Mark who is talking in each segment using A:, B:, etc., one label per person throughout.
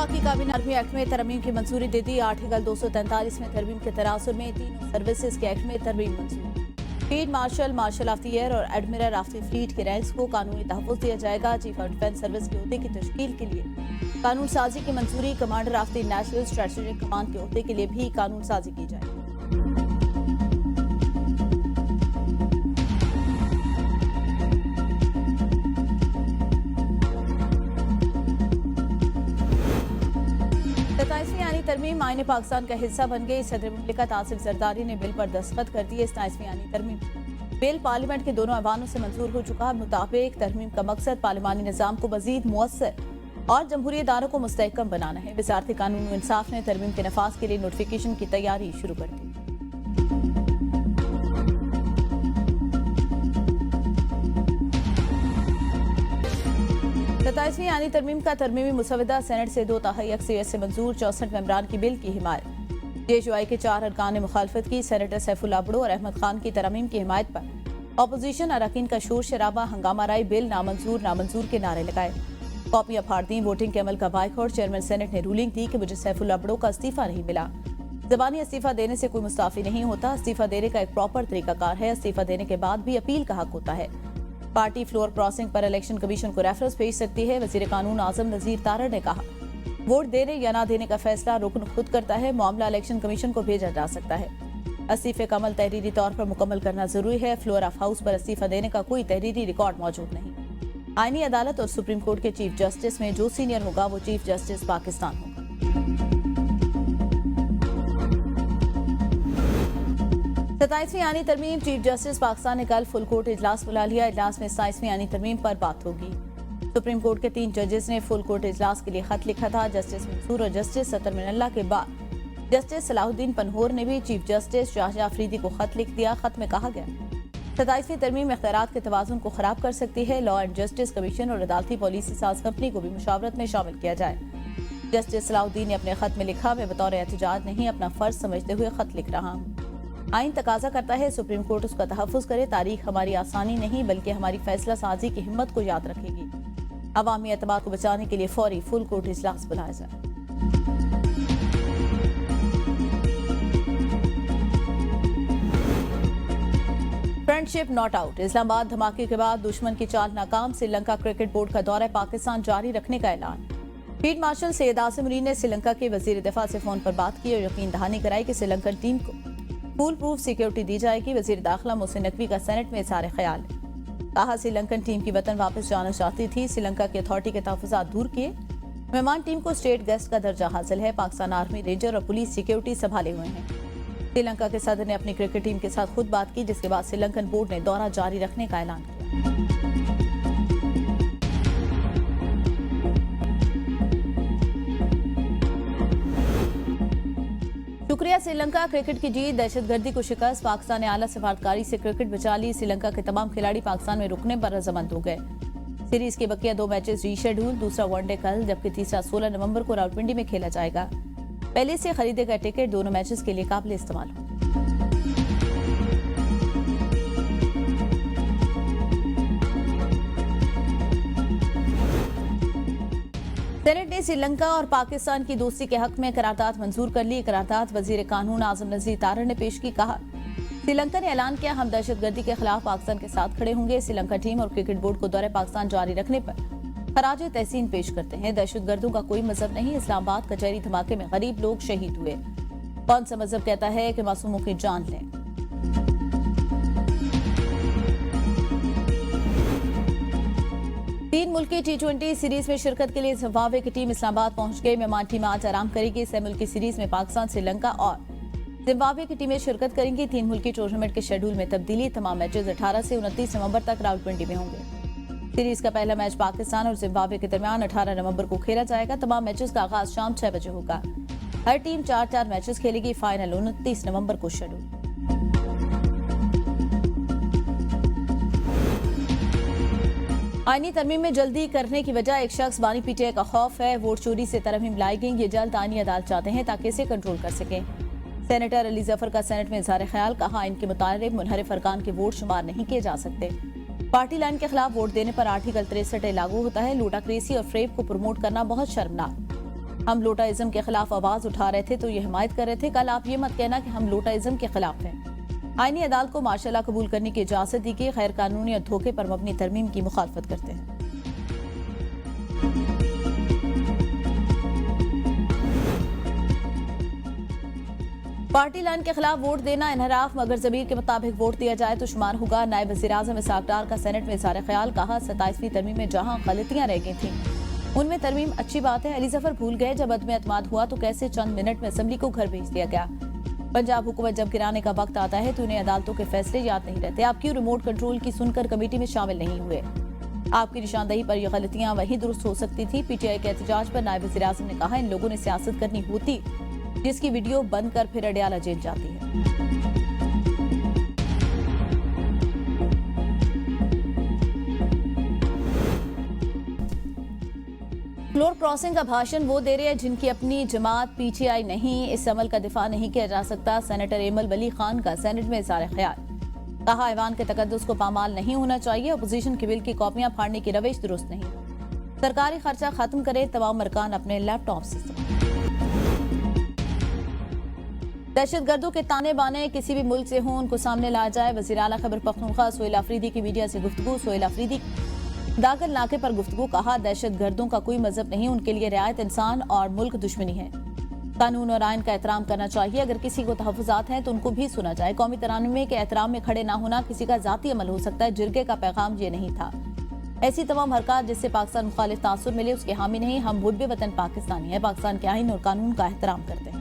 A: वफाकी काबीना army act में तरमीम की मंजूरी दे दी। आर्टिकल 243 में तरमीम के तनासुर में तीनों सर्विसेज के एक्ट में तरमीम मंजूर। Field marshal, marshal of the year और एडमिरल ऑफ द फ्लीट के रैंक्स को कानूनी तहफ़्फ़ुज़ दिया जाएगा। चीफ ऑफ डिफेंस सर्विस के ओहदे की तश्कील के लिए कानून साजी की मंजूरी। Commander of the national strategic command के ओहदे के लिए भी कानून साजी की जाएगी। 27वीं आईनी तरमीम आईन पाकिस्तान का हिस्सा बन गई। सदर मुमलिकत आसिफ जरदारी ने बिल पर दस्तखत कर दिए। 27वीं आईनी तरमीम बिल पार्लियामेंट के दोनों ऐवानों से मंजूर हो चुका। मुताबिक तरमीम का मकसद पार्लिमानी निज़ाम को मजीद मुअस्सर और जमहूरी इदारों को मुस्तहकम बनाना है। वज़ारत कानून व इंसाफ ने तरमीम के नफाज के लिए नोटिफिकेशन की तैयारी शुरू कर दी। सताईसवीं आईनी तरमीम का तरमीमी मुसवदा सेनेट से 2 तिहाई अक्सरियत से मंजूर। 64 मेंबरान की बिल की हिमायत। JUI के 4 अरकान ने मुखालफत की। सेनेटर सैफुल्लाह अब्दो और अहमद खान की तरमीम की हिमायत पर अपोजिशन अरकान का शोर शराबा, हंगामा राय, बिल नामंजूर नामंजूर के नारे लगाए, कॉपियां फाड़ दी। वोटिंग के अमल का बाइकआउट। चेयरमैन सेनेट ने रूलिंग दी कि मुझे सैफुल्लाह अब्दो का इस्तीफा नहीं मिला। जबानी इस्तीफा देने से कोई मुस्ताफी नहीं होता। इस्तीफा देने का एक प्रॉपर तरीकाकार है। इस्तीफा देने के बाद भी अपील का हक होता है। पार्टी फ्लोर क्रॉसिंग पर इलेक्शन कमीशन को रेफरेंस भेज सकती है। वजीर कानून आजम नजीर तारड़ ने कहा, वोट देने या ना देने का फैसला रुकन खुद करता है। मामला इलेक्शन कमीशन को भेजा जा सकता है। इस्तीफे का अमल तहरीरी तौर पर मुकम्मल करना जरूरी है। फ्लोर ऑफ हाउस पर इस्तीफा देने का कोई तहरीरी रिकॉर्ड मौजूद नहीं। आईनी अदालत और सुप्रीम कोर्ट के चीफ जस्टिस में जो सीनियर होगा वो चीफ जस्टिस पाकिस्तान होगा। 27वीं आईनी तरमीम। चीफ जस्टिस पाकिस्तान ने कल फुल कोर्ट इजलास बुला लिया। इजलास में 27वीं आईनी तरमीम पर बात होगी। सुप्रीम कोर्ट के 3 जजेस ने फुल कोर्ट इजलास के लिए खत लिखा था। जस्टिस मंसूर और जस्टिस सतर मिनल्ला के बाद जस्टिस सलाहुद्दीन पनहोर ने भी चीफ जस्टिस शाहजहां अफरीदी को खत लिख दिया। खत में कहा गया 27वीं तरमीम इख्तियारात के तवाज़ुन को खराब कर सकती है। लॉ एंड जस्टिस कमीशन और अदालती पॉलिसी साज कंपनी को भी मुशावरत में शामिल किया जाए। जस्टिस सलाहुद्दीन ने अपने खत में लिखा, मैं बतौर एहतजाज नहीं अपना फर्ज समझते हुए खत लिख रहा हूँ। आइन तकाजा करता है सुप्रीम कोर्ट उसका तहफ़्फ़ुज़ करे। तारीख हमारी आसानी नहीं बल्कि हमारी फैसला साजी की हिम्मत को याद रखेगी। अवामी एतबार को बचाने के लिए फौरी फुल कोर्ट इजलास बुलाया जाए। Friendship not out. इस्लामाबाद धमाके के बाद दुश्मन की चाल नाकाम। श्रीलंका क्रिकेट बोर्ड का दौरा पाकिस्तान जारी रखने का ऐलान। फील्ड मार्शल सैयद आसिम मुनीर ने श्रीलंका के वजीर दिफा से फोन पर बात की और यकीन दहानी कराई कि श्रीलंकन टीम को फुल प्रूफ सिक्योरिटी दी जाएगी। वजीर दाखिला मोहसिन नकवी का सेनेट में इज़हार ख्याल। कहा, श्रीलंकन टीम की वतन वापस जाना चाहती थी। श्रीलंका की अथॉरिटी के तहफ़्फ़ुज़ात दूर किए। मेहमान टीम को स्टेट गेस्ट का दर्जा हासिल है। पाकिस्तान आर्मी, रेंजर और पुलिस सिक्योरिटी संभाले हुए हैं। श्रीलंका के सदर ने अपनी क्रिकेट टीम के साथ खुद बात की, जिसके बाद श्रीलंकन बोर्ड ने दौरा जारी रखने का ऐलान किया। शुक्रिया श्रीलंका, क्रिकेट की जीत, दहशतगर्दी को शिकस्त। पाकिस्तान ने आला सफारतकारी से क्रिकेट बचा ली। श्रीलंका के तमाम खिलाड़ी पाकिस्तान में रुकने पर रजामंद हो गए। सीरीज के बकिया 2 मैचेस रीशेड्यूल। दूसरा वनडे कल जबकि तीसरा 16 नवंबर को रावलपिंडी में खेला जाएगा। पहले से खरीदे गए टिकट दोनों मैचेस के लिए काबिल इस्तेमाल होंगे। सेनेट ने श्रीलंका और पाकिस्तान की दोस्ती के हक में करारदाद मंजूर कर ली। करारदाद वजीर कानून आजम नजीर तारड़ ने पेश की। कहा, श्रीलंका ने ऐलान किया, हम दहशतगर्दी के खिलाफ पाकिस्तान के साथ खड़े होंगे। श्रीलंका टीम और क्रिकेट बोर्ड को दौरे पाकिस्तान जारी रखने पर खराज तहसीन पेश करते हैं। दहशतगर्दों का कोई मजहब नहीं। इस्लामाबाद कचहरी धमाके में गरीब लोग शहीद हुए। कौन सा मजहब कहता है कि मासूमों की जान लें? तीन मुल्की T20 सीरीज में शिरकत के लिए जिम्बाब्वे की टीम इस्लामाबाद पहुंच गई। मेहमान टीम आज आराम करेगी। 6 मुल्की सीरीज में पाकिस्तान, श्रीलंका और जिम्बाब्वे की टीमें शिरकत करेंगी। 3 मुल्की टूर्नामेंट के शेड्यूल में तब्दीली। तमाम मैचेस 18 से 29 नवंबर तक रावलपिंडी में होंगे। सीरीज का पहला मैच पाकिस्तान और जिम्बाब्वे के दरमियान 18 नवंबर को खेला जाएगा। तमाम मैचेस का आगाज शाम 6 बजे होगा। हर टीम 4-4 मैचेस खेलेगी। फाइनल 29 नवंबर को शेड्यूल। आईनी तरमीम में जल्दी करने की वजह एक शख्स बानी पीटीआई का खौफ है। वोट चोरी से तरमीम लाई गई। ये जल्द आईनी अदालत चाहते हैं ताकि इसे कंट्रोल कर सकें। सेनेटर अली जफर का सेनेट में इज़हार ख्याल। कहा, इनके मुताबिक मुनहरिफ अरकान के वोट शुमार नहीं किए जा सकते। पार्टी लाइन के खिलाफ वोट देने पर आर्टिकल 63 लागू होता है। लूटाक्रेसी और फ्रेब को प्रमोट करना बहुत शर्मनाक। हम लोटाइज्म के खिलाफ आवाज उठा रहे थे तो ये हिमायत कर रहे थे। कल आप ये मत कहना कि हम लोटाइज्म के खिलाफ हैं। आईनी अदालत को मार्शल कबूल करने की इजाजत दी कि गैर कानूनी और धोखे पर मबनी तरमीम की मुखालफत करते हैं। पार्टी लाइन के खिलाफ वोट देना इनहराफ, मगर जमीर के मुताबिक वोट दिया जाए तो शुमार होगा। नायब वज़ीर-ए-आज़म इसहाक डार का सेनेट में इज़हार ख्याल। कहा 27वीं तरमीम में जहां गलतियां रह गई थी उनमें तरमीम अच्छी बात है। अली जफर भूल गए जब अदम एतमाद हुआ तो कैसे चंद मिनट में असेंबली को घर भेज दिया गया। पंजाब हुकूमत जब गिराने का वक्त आता है तो उन्हें अदालतों के फैसले याद नहीं रहते। आपकी रिमोट कंट्रोल की सुनकर कमेटी में शामिल नहीं हुए। आपकी निशानदही पर यह गलतियां वहीं दुरुस्त हो सकती थी। पीटीआई के एहतजाज पर नायब वज़ीर-ए-आज़म ने कहा इन लोगों ने सियासत करनी होती जिसकी वीडियो बंद कर फिर अडयाला जेल जाती है। फ्लोर क्रॉसिंग का भाषण वो दे रहे हैं जिनकी अपनी जमात पीटीआई नहीं। इस अमल का दिफा नहीं किया जा सकता। सेनेटर एमल वली खान का सेनेट में इज़हार ख्याल। कहा ऐवान के तकद्दुस को पामाल नहीं होना चाहिए। अपोजिशन के बिल की कॉपियां फाड़ने की रविश दुरुस्त नहीं। सरकारी खर्चा खत्म करे, तमाम अरकान अपने लैपटॉप से। दहशतगर्दों के ताने बाने किसी भी मुल्क से हों उनको सामने लाया जाए। वज़ीर आला खैबर पख्तूनख्वा सोहेल अफरीदी की मीडिया से गुफ्तगू। सोहेल अफरीदी दाखिल नाके पर गुफ्तगू। कहा दहशतगर्दों का कोई मजहब नहीं, उनके लिए रियायत इंसान और मुल्क दुश्मनी है। कानून और आइन का एहतराम करना चाहिए। अगर किसी को तहफ़्फ़ुज़ात हैं तो उनको भी सुना जाए। कौमी तरानमे के एहतराम में खड़े ना होना किसी का ज़ाती अमल हो सकता है। जिरगे का पैगाम ये नहीं था। ऐसी तमाम हरकत जिससे पाकिस्तान मुखालिफ तासुर मिले उसके हामी नहीं। हम मुहब्बे वतन पाकिस्तानी है, पाकिस्तान के आइन और कानून का एहतराम करते हैं।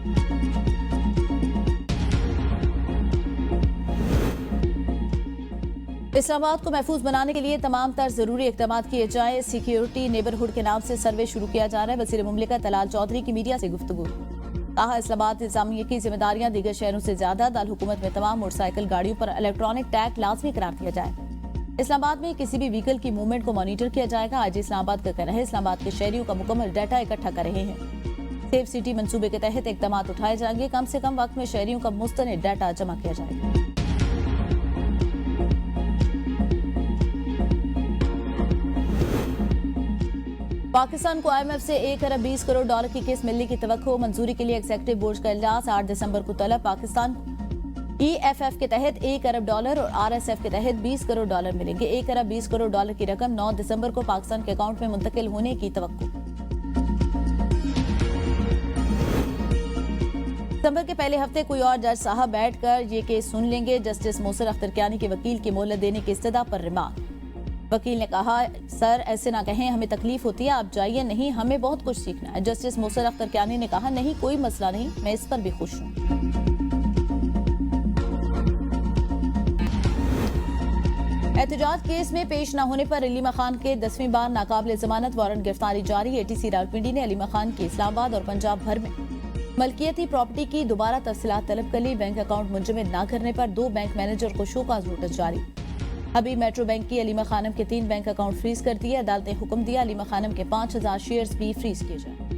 A: इस्लामाबाद को महफूज बनाने के लिए तमाम तर जरूरी इक़दाम किए जाए। सिक्योरिटी नेबरहुड के नाम से सर्वे शुरू किया जा रहा है। वज़ीर मुमलिकत तलाल चौधरी की मीडिया से गुफ्तगू। कहा इस्लामाबाद इंतजामिया की जिम्मेदारियां दीगर शहरों से ज्यादा। दाल हुकूमत में तमाम मोटरसाइकिल गाड़ियों पर इलेक्ट्रॉनिक टैग लाजमी करार दिया जाए। इस्लामाबाद में किसी भी व्हीकल की मूवमेंट को मॉनिटर किया जाएगा। आज इस्लामाबाद का कहना है इस्लामाबाद के शहरियों का मुकम्मल डाटा इकट्ठा कर रहे हैं। सेफ सिटी मंसूबे के तहत इक़दाम उठाए जाएंगे। कम से कम वक्त में शहरियों का मुस्तनिद डाटा जमा किया जाएगा। पाकिस्तान को IMF से 1 अरब 20 करोड़ डॉलर की किस्त मिलने की तवक्को। मंजूरी के लिए एग्जीक्यूटिव बोर्ड का इजलास। 8 दिसंबर को तलब। पाकिस्तान EFF के तहत 1 अरब डॉलर और RSF के तहत 20 करोड़ डॉलर मिलेंगे। 1 अरब 20 करोड़ डॉलर की रकम 9 दिसंबर को पाकिस्तान के अकाउंट में मुंतकिल होने की तवक्को। दिसंबर के पहले हफ्ते कोई और जज साहब बैठकर ये केस सुन लेंगे। जस्टिस मोहसिन अख्तर कियानी के वकील की मोहलत देने की इस्तदा पर रिमांड। वकील ने कहा सर ऐसे ना कहें, हमें तकलीफ होती है, आप जाइए। नहीं, हमें बहुत कुछ सीखना है। जस्टिस मोहसिन अख्तर कियानी ने कहा नहीं कोई मसला नहीं, मैं इस पर भी खुश हूँ। एहतजाज केस में पेश न होने पर अलीमा खान के 10वीं बार नाकाबिल जमानत वारंट गिरफ्तारी जारी। ATC रावलपिंडी ने अलीमा खान की इस्लामाबाद और पंजाब भर में मलकियती प्रॉपर्टी की दोबारा तफसीलात तलब कर ली। बैंक अकाउंट मुंजमद न करने पर 2 बैंक मैनेजर को शोकाज नोटिस जारी। अभी मेट्रो बैंक की अलीमा खानम के 3 बैंक अकाउंट फ्रीज कर दिए। अदालत ने हुक्म दिया अलीमा खानम के 5000 शेयर्स भी फ्रीज किए जाए।